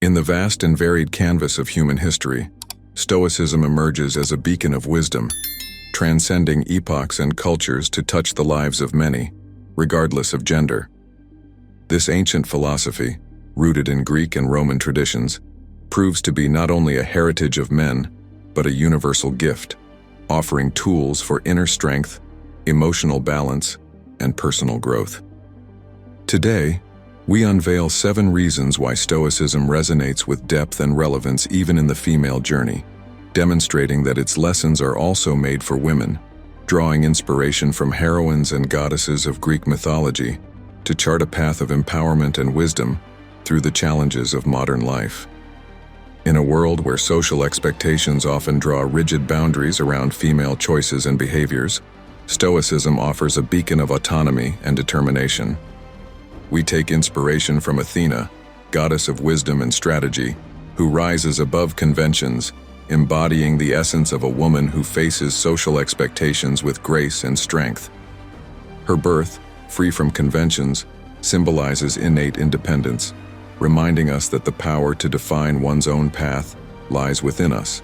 In the vast and varied canvas of human history, Stoicism emerges as a beacon of wisdom, transcending epochs and cultures to touch the lives of many, regardless of gender. This ancient philosophy, rooted in Greek and Roman traditions, proves to be not only a heritage of men, but a universal gift, offering tools for inner strength, emotional balance, and personal growth. Today, we unveil 7 reasons why Stoicism resonates with depth and relevance even in the female journey, demonstrating that its lessons are also made for women, drawing inspiration from heroines and goddesses of Greek mythology to chart a path of empowerment and wisdom through the challenges of modern life. In a world where social expectations often draw rigid boundaries around female choices and behaviors, Stoicism offers a beacon of autonomy and determination. We take inspiration from Athena, goddess of wisdom and strategy, who rises above conventions, embodying the essence of a woman who faces social expectations with grace and strength. Her birth, free from conventions, symbolizes innate independence, reminding us that the power to define one's own path lies within us.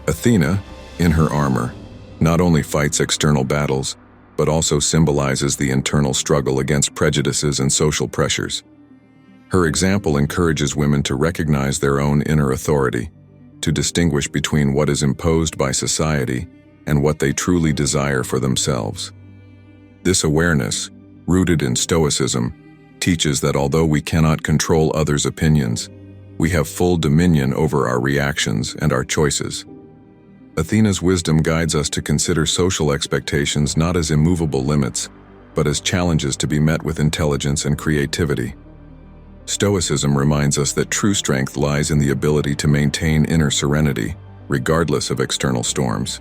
Athena, in her armor, not only fights external battles, but also symbolizes the internal struggle against prejudices and social pressures. Her example encourages women to recognize their own inner authority, to distinguish between what is imposed by society and what they truly desire for themselves. This awareness, rooted in Stoicism, teaches that although we cannot control others' opinions, we have full dominion over our reactions and our choices. Athena's wisdom guides us to consider social expectations not as immovable limits, but as challenges to be met with intelligence and creativity. Stoicism reminds us that true strength lies in the ability to maintain inner serenity, regardless of external storms.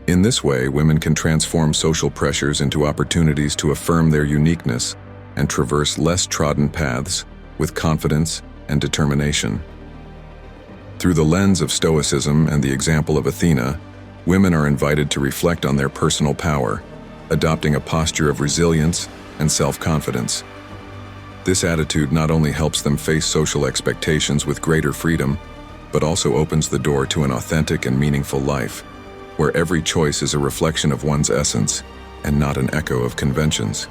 In this way, women can transform social pressures into opportunities to affirm their uniqueness and traverse less trodden paths with confidence and determination. Through the lens of Stoicism and the example of Athena, women are invited to reflect on their personal power, adopting a posture of resilience and self-confidence. This attitude not only helps them face social expectations with greater freedom, but also opens the door to an authentic and meaningful life, where every choice is a reflection of one's essence and not an echo of conventions.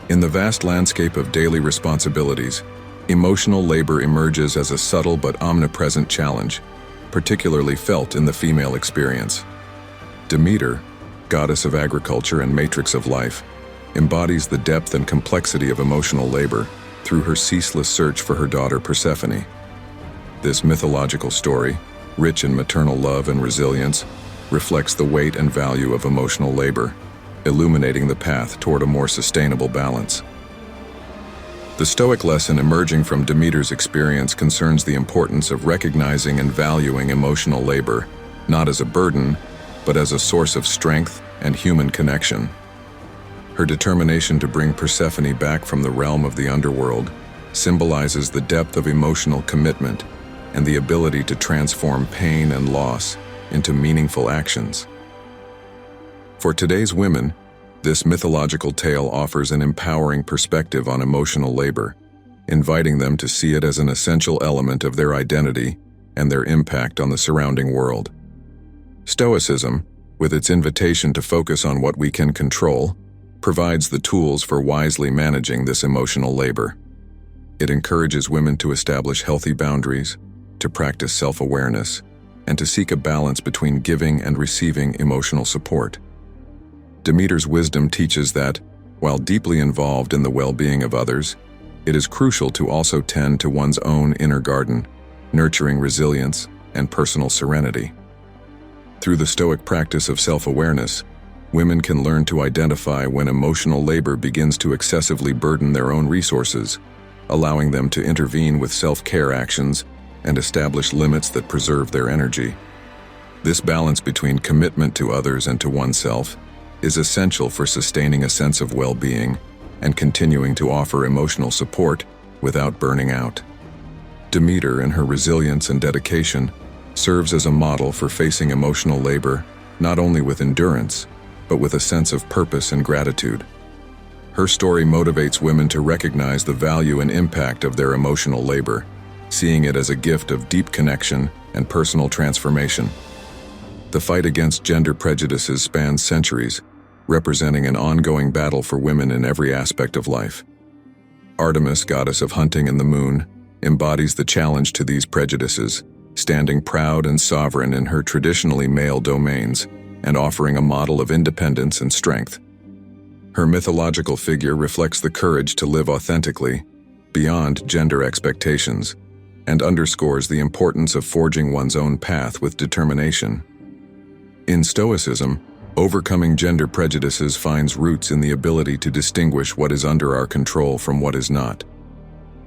In the vast landscape of daily responsibilities, emotional labor emerges as a subtle but omnipresent challenge, particularly felt in the female experience. Demeter, goddess of agriculture and matrix of life, embodies the depth and complexity of emotional labor through her ceaseless search for her daughter Persephone. This mythological story, rich in maternal love and resilience, reflects the weight and value of emotional labor, illuminating the path toward a more sustainable balance. The Stoic lesson emerging from Demeter's experience concerns the importance of recognizing and valuing emotional labor, not as a burden, but as a source of strength and human connection. Her determination to bring Persephone back from the realm of the underworld symbolizes the depth of emotional commitment and the ability to transform pain and loss into meaningful actions. For today's women, this mythological tale offers an empowering perspective on emotional labor, inviting them to see it as an essential element of their identity and their impact on the surrounding world. Stoicism, with its invitation to focus on what we can control, provides the tools for wisely managing this emotional labor. It encourages women to establish healthy boundaries, to practice self-awareness, and to seek a balance between giving and receiving emotional support. Demeter's wisdom teaches that, while deeply involved in the well-being of others, it is crucial to also tend to one's own inner garden, nurturing resilience and personal serenity. Through the Stoic practice of self-awareness, women can learn to identify when emotional labor begins to excessively burden their own resources, allowing them to intervene with self-care actions and establish limits that preserve their energy. This balance between commitment to others and to oneself is essential for sustaining a sense of well-being and continuing to offer emotional support without burning out. Demeter, in her resilience and dedication, serves as a model for facing emotional labor not only with endurance, but with a sense of purpose and gratitude. Her story motivates women to recognize the value and impact of their emotional labor, seeing it as a gift of deep connection and personal transformation. The fight against gender prejudices spans centuries, representing an ongoing battle for women in every aspect of life. Artemis, goddess of hunting and the moon, embodies the challenge to these prejudices, standing proud and sovereign in her traditionally male domains and offering a model of independence and strength. Her mythological figure reflects the courage to live authentically, beyond gender expectations, and underscores the importance of forging one's own path with determination. In Stoicism, overcoming gender prejudices finds roots in the ability to distinguish what is under our control from what is not.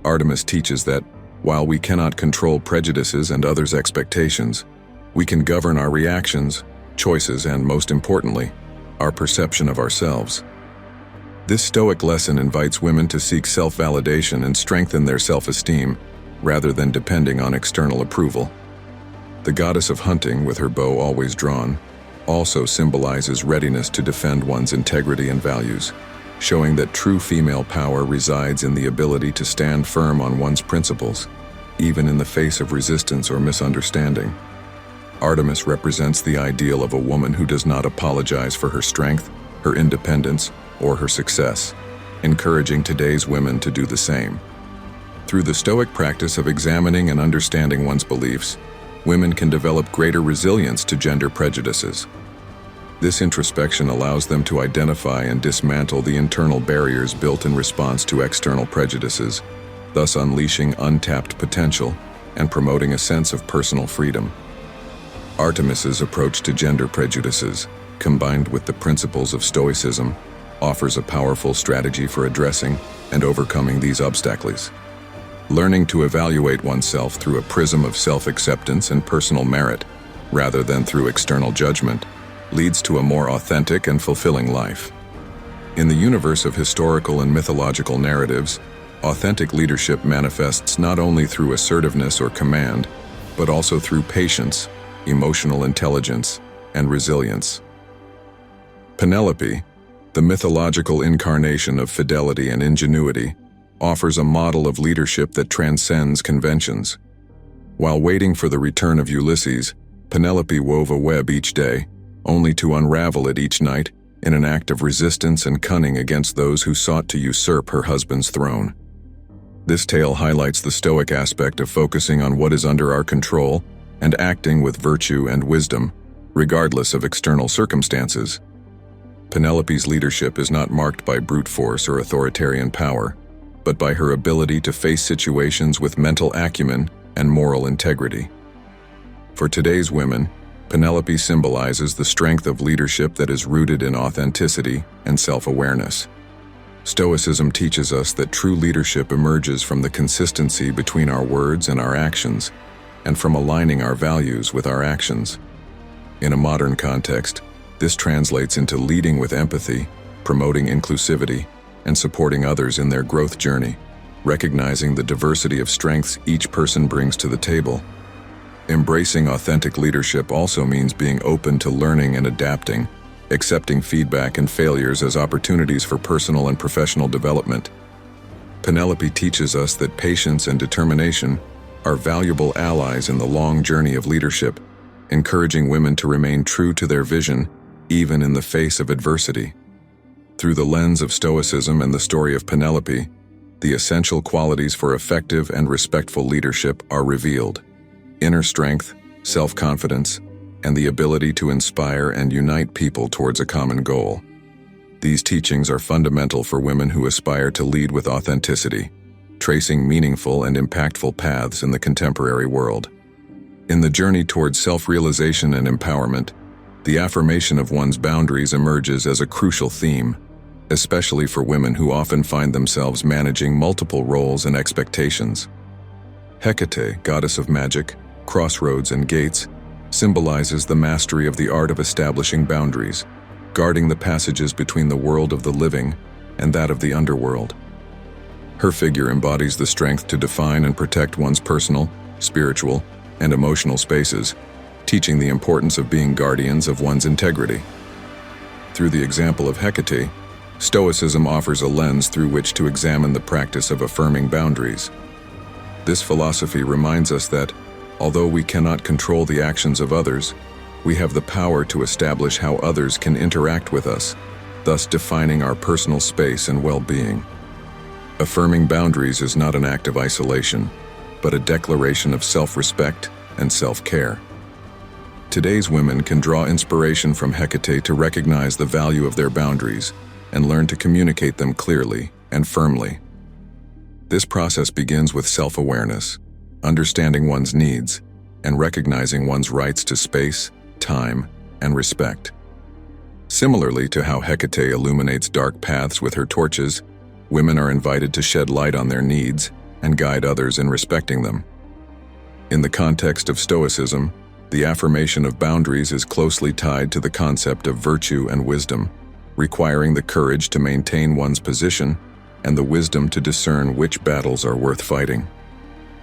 Artemis teaches that, while we cannot control prejudices and others' expectations, we can govern our reactions, choices, and, most importantly, our perception of ourselves. This Stoic lesson invites women to seek self-validation and strengthen their self-esteem, rather than depending on external approval. The goddess of hunting, with her bow always drawn, also symbolizes readiness to defend one's integrity and values, showing that true female power resides in the ability to stand firm on one's principles, even in the face of resistance or misunderstanding. Artemis represents the ideal of a woman who does not apologize for her strength, her independence, or her success, encouraging today's women to do the same. Through the Stoic practice of examining and understanding one's beliefs, women can develop greater resilience to gender prejudices. This introspection allows them to identify and dismantle the internal barriers built in response to external prejudices, thus unleashing untapped potential and promoting a sense of personal freedom. Artemis's approach to gender prejudices, combined with the principles of Stoicism, offers a powerful strategy for addressing and overcoming these obstacles. Learning to evaluate oneself through a prism of self-acceptance and personal merit, rather than through external judgment, leads to a more authentic and fulfilling life. In the universe of historical and mythological narratives, authentic leadership manifests not only through assertiveness or command, but also through patience, emotional intelligence, and resilience. Penelope, the mythological incarnation of fidelity and ingenuity, offers a model of leadership that transcends conventions. While waiting for the return of Ulysses, Penelope wove a web each day, only to unravel it each night in an act of resistance and cunning against those who sought to usurp her husband's throne. This tale highlights the Stoic aspect of focusing on what is under our control and acting with virtue and wisdom, regardless of external circumstances. Penelope's leadership is not marked by brute force or authoritarian power, but by her ability to face situations with mental acumen and moral integrity. For today's women, Penelope symbolizes the strength of leadership that is rooted in authenticity and self-awareness. Stoicism teaches us that true leadership emerges from the consistency between our words and our actions, and from aligning our values with our actions. In a modern context, this translates into leading with empathy, promoting inclusivity, and supporting others in their growth journey, recognizing the diversity of strengths each person brings to the table. Embracing authentic leadership also means being open to learning and adapting, accepting feedback and failures as opportunities for personal and professional development. Penelope teaches us that patience and determination are valuable allies in the long journey of leadership, encouraging women to remain true to their vision, even in the face of adversity. Through the lens of Stoicism and the story of Penelope, the essential qualities for effective and respectful leadership are revealed: inner strength, self-confidence, and the ability to inspire and unite people towards a common goal. These teachings are fundamental for women who aspire to lead with authenticity, tracing meaningful and impactful paths in the contemporary world. In the journey towards self-realization and empowerment, the affirmation of one's boundaries emerges as a crucial theme, especially for women who often find themselves managing multiple roles and expectations. Hecate, goddess of magic, crossroads, and gates, symbolizes the mastery of the art of establishing boundaries, guarding the passages between the world of the living and that of the underworld. Her figure embodies the strength to define and protect one's personal, spiritual, and emotional spaces, teaching the importance of being guardians of one's integrity. Through the example of Hecate, Stoicism offers a lens through which to examine the practice of affirming boundaries. This philosophy reminds us that, although we cannot control the actions of others, we have the power to establish how others can interact with us, thus defining our personal space and well-being. Affirming boundaries is not an act of isolation, but a declaration of self-respect and self-care. Today's women can draw inspiration from Hecate to recognize the value of their boundaries and learn to communicate them clearly and firmly. This process begins with self-awareness, understanding one's needs, and recognizing one's rights to space, time, and respect. Similarly to how Hecate illuminates dark paths with her torches, women are invited to shed light on their needs and guide others in respecting them. In the context of Stoicism, the affirmation of boundaries is closely tied to the concept of virtue and wisdom, requiring the courage to maintain one's position and the wisdom to discern which battles are worth fighting.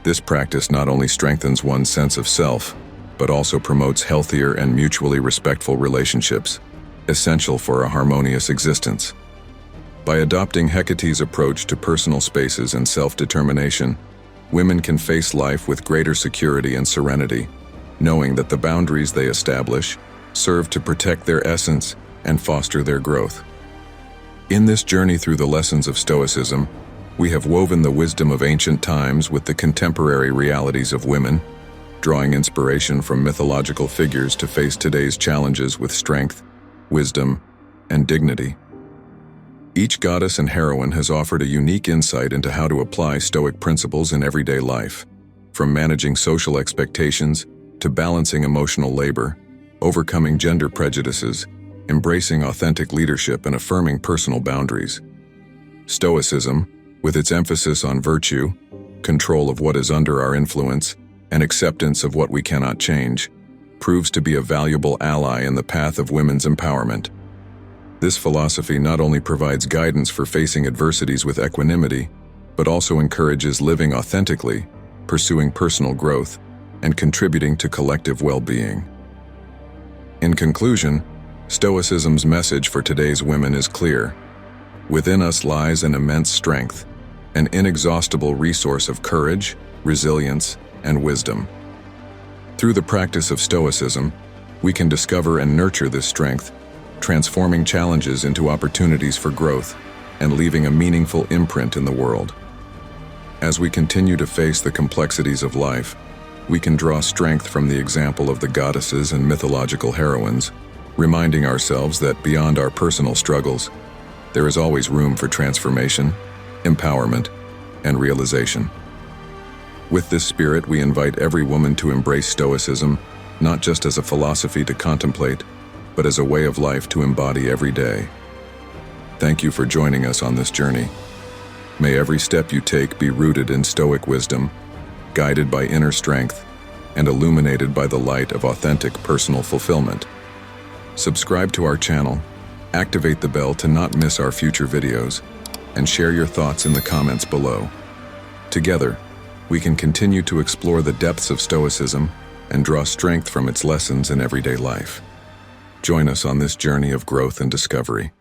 This practice not only strengthens one's sense of self, but also promotes healthier and mutually respectful relationships, essential for a harmonious existence. By adopting Hecate's approach to personal spaces and self-determination, women can face life with greater security and serenity, knowing that the boundaries they establish serve to protect their essence and foster their growth. In this journey through the lessons of Stoicism, we have woven the wisdom of ancient times with the contemporary realities of women, drawing inspiration from mythological figures to face today's challenges with strength, wisdom, and dignity. Each goddess and heroine has offered a unique insight into how to apply Stoic principles in everyday life, from managing social expectations to balancing emotional labor, overcoming gender prejudices, embracing authentic leadership, and affirming personal boundaries. Stoicism, with its emphasis on virtue, control of what is under our influence, and acceptance of what we cannot change, proves to be a valuable ally in the path of women's empowerment. This philosophy not only provides guidance for facing adversities with equanimity, but also encourages living authentically, pursuing personal growth, and contributing to collective well-being. In conclusion, Stoicism's message for today's women is clear. Within us lies an immense strength, an inexhaustible resource of courage, resilience, and wisdom. Through the practice of Stoicism, we can discover and nurture this strength, transforming challenges into opportunities for growth and leaving a meaningful imprint in the world. As we continue to face the complexities of life, we can draw strength from the example of the goddesses and mythological heroines, reminding ourselves that beyond our personal struggles, there is always room for transformation, empowerment, and realization. With this spirit, we invite every woman to embrace Stoicism, not just as a philosophy to contemplate, but as a way of life to embody every day. Thank you for joining us on this journey. May every step you take be rooted in Stoic wisdom, guided by inner strength, and illuminated by the light of authentic personal fulfillment. Subscribe to our channel, activate the bell to not miss our future videos, and share your thoughts in the comments below. Together, we can continue to explore the depths of Stoicism and draw strength from its lessons in everyday life. Join us on this journey of growth and discovery.